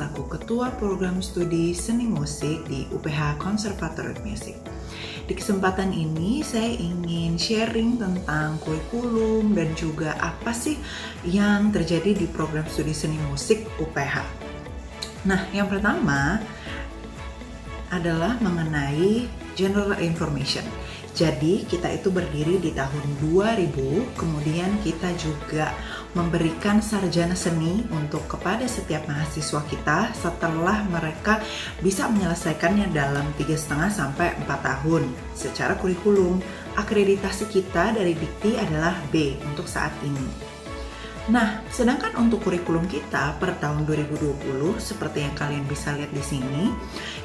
selaku Ketua Program Studi Seni Musik di UPH Conservatoire Music. Di kesempatan ini saya ingin sharing tentang kurikulum dan juga apa sih yang terjadi di program studi seni musik UPH. Nah, yang pertama adalah mengenai general information. Jadi kita itu berdiri di tahun 2000, kemudian kita juga memberikan sarjana seni untuk kepada setiap mahasiswa kita setelah mereka bisa menyelesaikannya dalam 3,5 sampai 4 tahun. Secara kurikulum, akreditasi kita dari Dikti adalah B untuk saat ini. Nah, sedangkan untuk kurikulum kita per tahun 2020, seperti yang kalian bisa lihat di sini,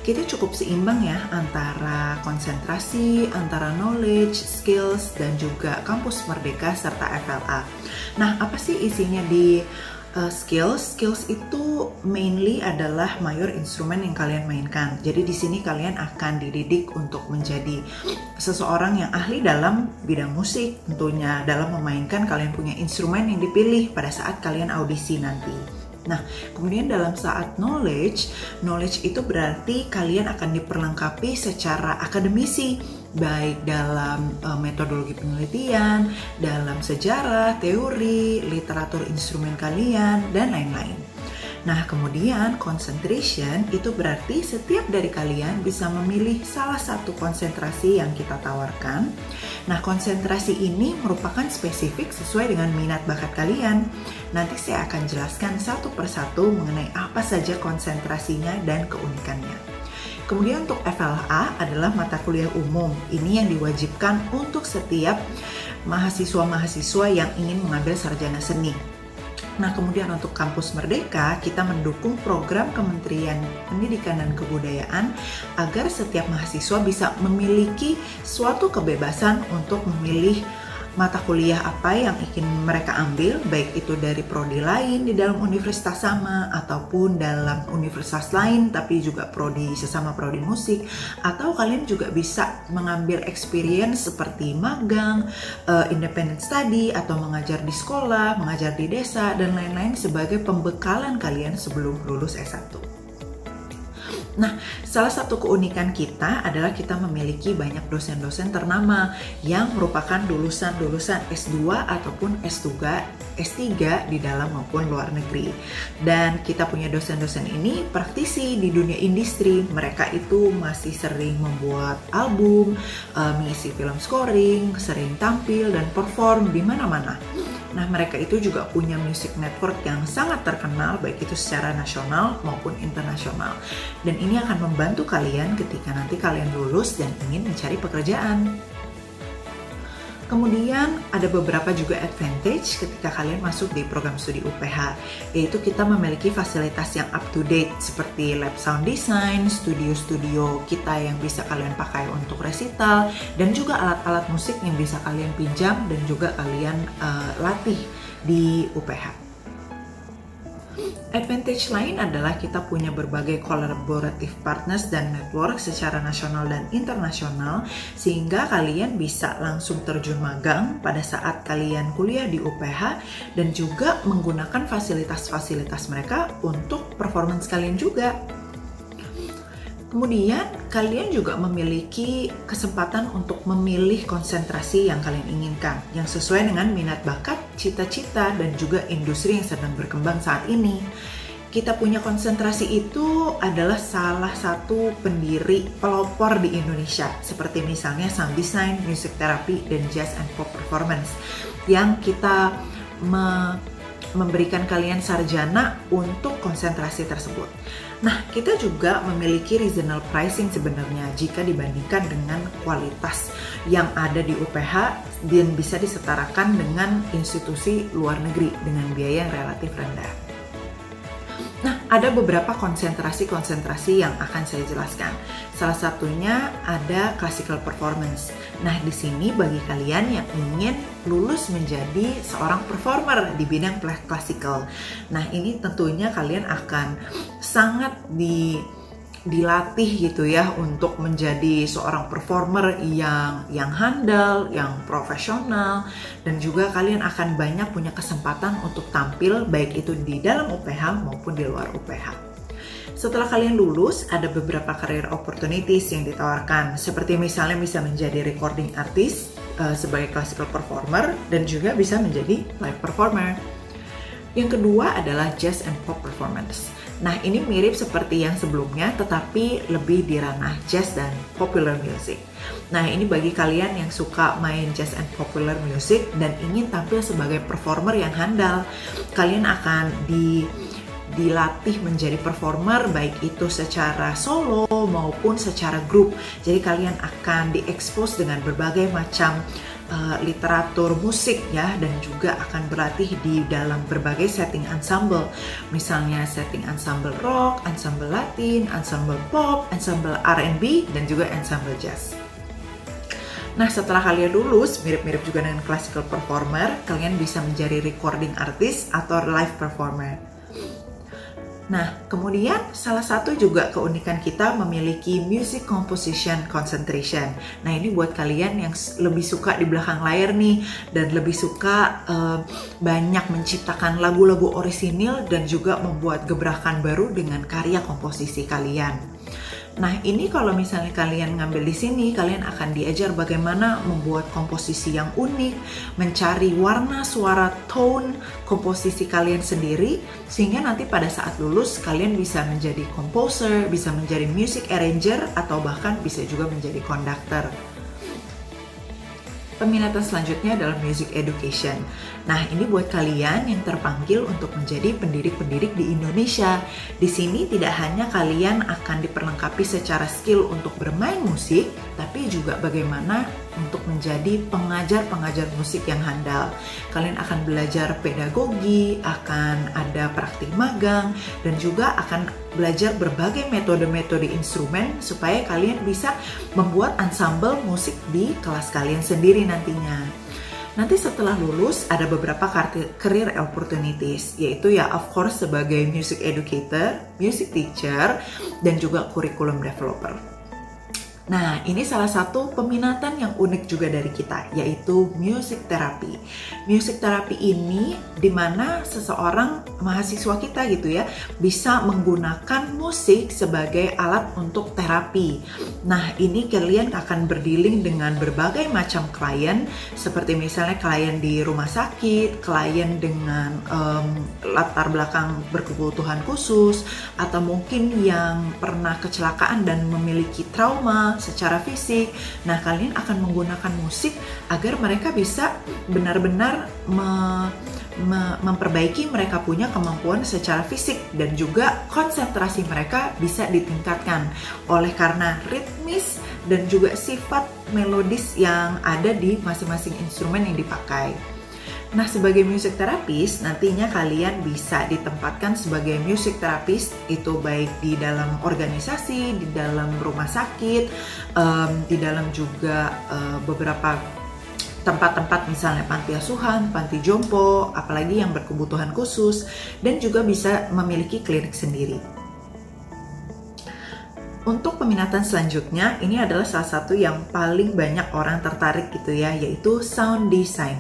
kita cukup seimbang ya antara konsentrasi, antara knowledge, skills, dan juga kampus merdeka serta FLA. Nah, apa sih isinya di skills? Skills itu mainly adalah mayor instrumen yang kalian mainkan. Jadi di sini kalian akan dididik untuk menjadi seseorang yang ahli dalam bidang musik. Tentunya dalam memainkan kalian punya instrumen yang dipilih pada saat kalian audisi nanti. Nah, kemudian dalam saat knowledge itu berarti kalian akan diperlengkapi secara akademisi, baik dalam metodologi penelitian, dalam sejarah, teori, literatur instrumen kalian, dan lain-lain. Nah, kemudian concentration itu berarti setiap dari kalian bisa memilih salah satu konsentrasi yang kita tawarkan. Nah, konsentrasi ini merupakan spesifik sesuai dengan minat bakat kalian. Nanti saya akan jelaskan satu persatu mengenai apa saja konsentrasinya dan keunikannya. Kemudian untuk FLA adalah mata kuliah umum. Ini yang diwajibkan untuk setiap mahasiswa-mahasiswa yang ingin mengambil sarjana seni. Nah, kemudian untuk kampus merdeka, kita mendukung program Kementerian Pendidikan dan Kebudayaan agar setiap mahasiswa bisa memiliki suatu kebebasan untuk memilih mata kuliah apa yang ingin mereka ambil, baik itu dari prodi lain di dalam universitas sama ataupun dalam universitas lain tapi juga sesama prodi musik, atau kalian juga bisa mengambil experience seperti magang, independent study, atau mengajar di sekolah, mengajar di desa, dan lain-lain sebagai pembekalan kalian sebelum lulus S1. Nah, salah satu keunikan kita adalah kita memiliki banyak dosen-dosen ternama yang merupakan lulusan-lulusan S2 ataupun S3 di dalam maupun luar negeri. Dan kita punya dosen-dosen ini praktisi di dunia industri. Mereka itu masih sering membuat album, mengisi film scoring, sering tampil dan perform di mana-mana. Nah, mereka itu juga punya music network yang sangat terkenal, baik itu secara nasional maupun internasional. Dan ini akan membantu kalian ketika nanti kalian lulus dan ingin mencari pekerjaan. Kemudian ada beberapa juga advantage ketika kalian masuk di program studi UPH, yaitu kita memiliki fasilitas yang up to date seperti lab sound design, studio-studio kita yang bisa kalian pakai untuk resital, dan juga alat-alat musik yang bisa kalian pinjam dan juga kalian latih di UPH. Advantage lain adalah kita punya berbagai collaborative partners dan network secara nasional dan internasional, sehingga kalian bisa langsung terjun magang pada saat kalian kuliah di UPH dan juga menggunakan fasilitas-fasilitas mereka untuk performance kalian juga. Kemudian kalian juga memiliki kesempatan untuk memilih konsentrasi yang kalian inginkan, yang sesuai dengan minat bakat, cita-cita, dan juga industri yang sedang berkembang saat ini. Kita punya konsentrasi itu adalah salah satu pelopor di Indonesia, seperti misalnya sound design, music therapy, dan jazz and pop performance, yang kita memberikan kalian sarjana untuk konsentrasi tersebut. Nah, kita juga memiliki reasonable pricing sebenarnya jika dibandingkan dengan kualitas yang ada di UPH dan bisa disetarakan dengan institusi luar negeri dengan biaya yang relatif rendah. Nah, ada beberapa konsentrasi yang akan saya jelaskan. Salah satunya ada classical performance. Nah, di sini bagi kalian yang ingin lulus menjadi seorang performer di bidang classical. Nah, ini tentunya kalian akan sangat dilatih gitu ya untuk menjadi seorang performer yang handal, yang profesional, dan juga kalian akan banyak punya kesempatan untuk tampil baik itu di dalam UPH maupun di luar UPH. Setelah kalian lulus, ada beberapa career opportunities yang ditawarkan, seperti misalnya bisa menjadi recording artist sebagai classical performer dan juga bisa menjadi live performer. Yang kedua adalah jazz and pop performance. Nah, ini mirip seperti yang sebelumnya, tetapi lebih di ranah jazz dan popular music. Nah, ini bagi kalian yang suka main jazz and popular music dan ingin tampil sebagai performer yang handal. Kalian akan dilatih menjadi performer, baik itu secara solo maupun secara grup. Jadi kalian akan diekspos dengan berbagai macam literatur musik ya, dan juga akan berlatih di dalam berbagai setting ensemble, misalnya setting ensemble rock, ensemble Latin, ensemble pop, ensemble R&B, dan juga ensemble jazz. Nah, setelah kalian lulus, mirip-mirip juga dengan classical performer, kalian bisa menjadi recording artist atau live performer. Nah, kemudian salah satu juga keunikan kita memiliki music composition concentration. Nah, ini buat kalian yang lebih suka di belakang layar nih, dan lebih suka banyak menciptakan lagu-lagu orisinil dan juga membuat gebrakan baru dengan karya komposisi kalian. Nah, ini kalau misalnya kalian ngambil di sini, kalian akan diajar bagaimana membuat komposisi yang unik, mencari warna, suara, tone komposisi kalian sendiri, sehingga nanti pada saat lulus kalian bisa menjadi composer, bisa menjadi music arranger, atau bahkan bisa juga menjadi conductor. Peminatan selanjutnya adalah music education. Nah, ini buat kalian yang terpanggil untuk menjadi pendidik-pendidik di Indonesia. Di sini tidak hanya kalian akan diperlengkapi secara skill untuk bermain musik, tapi juga bagaimana untuk menjadi pengajar-pengajar musik yang handal. Kalian akan belajar pedagogi, akan ada praktik magang, dan juga akan belajar berbagai metode-metode instrumen supaya kalian bisa membuat ensemble musik di kelas kalian sendiri nantinya. Nanti setelah lulus ada beberapa career opportunities, yaitu ya of course sebagai music educator, music teacher, dan juga curriculum developer. Nah, ini salah satu peminatan yang unik juga dari kita, yaitu music therapy. Music therapy ini dimana seseorang mahasiswa kita gitu ya bisa menggunakan musik sebagai alat untuk terapi. Nah, ini kalian akan berdealing dengan berbagai macam klien, seperti misalnya klien di rumah sakit, klien dengan latar belakang berkebutuhan khusus, atau mungkin yang pernah kecelakaan dan memiliki trauma secara fisik. Nah, kalian akan menggunakan musik agar mereka bisa benar-benar memperbaiki mereka punya kemampuan secara fisik, dan juga konsentrasi mereka bisa ditingkatkan oleh karena ritmis dan juga sifat melodis yang ada di masing-masing instrumen yang dipakai. Nah, sebagai music therapist, nantinya kalian bisa ditempatkan sebagai music therapist, itu baik di dalam organisasi, di dalam rumah sakit, di dalam juga beberapa tempat-tempat misalnya panti asuhan, panti jompo, apalagi yang berkebutuhan khusus, dan juga bisa memiliki klinik sendiri. Untuk peminatan selanjutnya, ini adalah salah satu yang paling banyak orang tertarik gitu ya, yaitu sound design.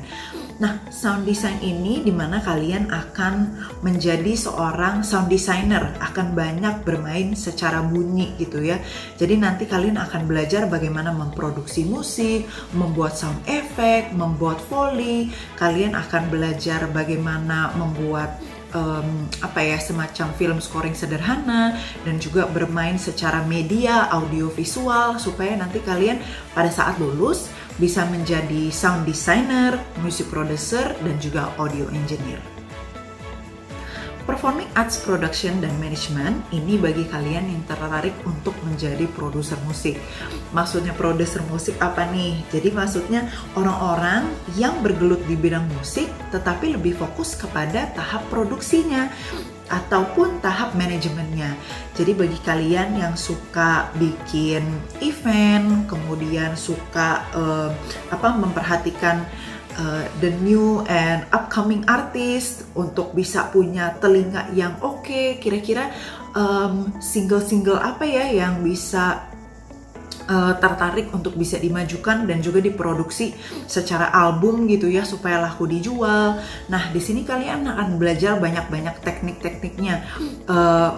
Nah, sound design ini dimana kalian akan menjadi seorang sound designer, akan banyak bermain secara bunyi gitu ya. Jadi nanti kalian akan belajar bagaimana memproduksi musik, membuat sound effect, membuat foley. Kalian akan belajar bagaimana membuat semacam film scoring sederhana, dan juga bermain secara media audio visual supaya nanti kalian pada saat lulus bisa menjadi sound designer, music producer, dan juga audio engineer. Performing Arts Production dan Management ini bagi kalian yang tertarik untuk menjadi produser musik. Maksudnya produser musik apa nih? Jadi maksudnya orang-orang yang bergelut di bidang musik tetapi lebih fokus kepada tahap produksinya ataupun tahap manajemennya. Jadi bagi kalian yang suka bikin event, kemudian suka memperhatikan the new and upcoming artist untuk bisa punya telinga yang oke, kira-kira single-single apa ya yang bisa tertarik untuk bisa dimajukan dan juga diproduksi secara album gitu ya, supaya laku dijual. Nah, di sini kalian akan belajar banyak-banyak teknik-tekniknya,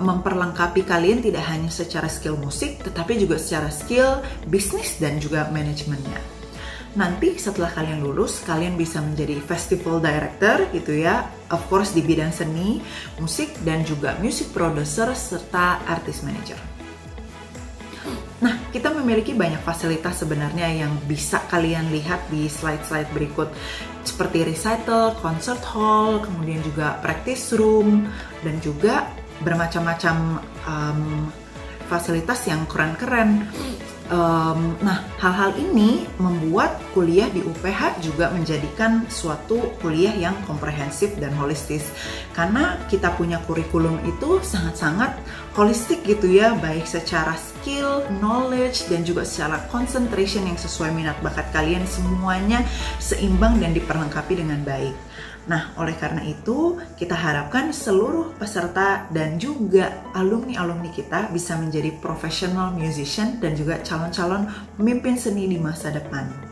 memperlengkapi kalian tidak hanya secara skill musik, tetapi juga secara skill bisnis dan juga manajemennya. Nanti setelah kalian lulus, kalian bisa menjadi festival director gitu ya, of course di bidang seni, musik, dan juga music producer serta artist manager. Nah, kita memiliki banyak fasilitas sebenarnya yang bisa kalian lihat di slide-slide berikut, seperti recital, concert hall, kemudian juga practice room, dan juga bermacam-macam fasilitas yang keren-keren. Nah, hal-hal ini membuat kuliah di UPH juga menjadikan suatu kuliah yang komprehensif dan holistis, karena kita punya kurikulum itu sangat-sangat holistik gitu ya, baik secara skill, knowledge, dan juga secara concentration yang sesuai minat bakat kalian, semuanya seimbang dan diperlengkapi dengan baik. Nah, oleh karena itu, kita harapkan seluruh peserta dan juga alumni-alumni kita bisa menjadi professional musician dan juga calon-calon pemimpin seni di masa depan.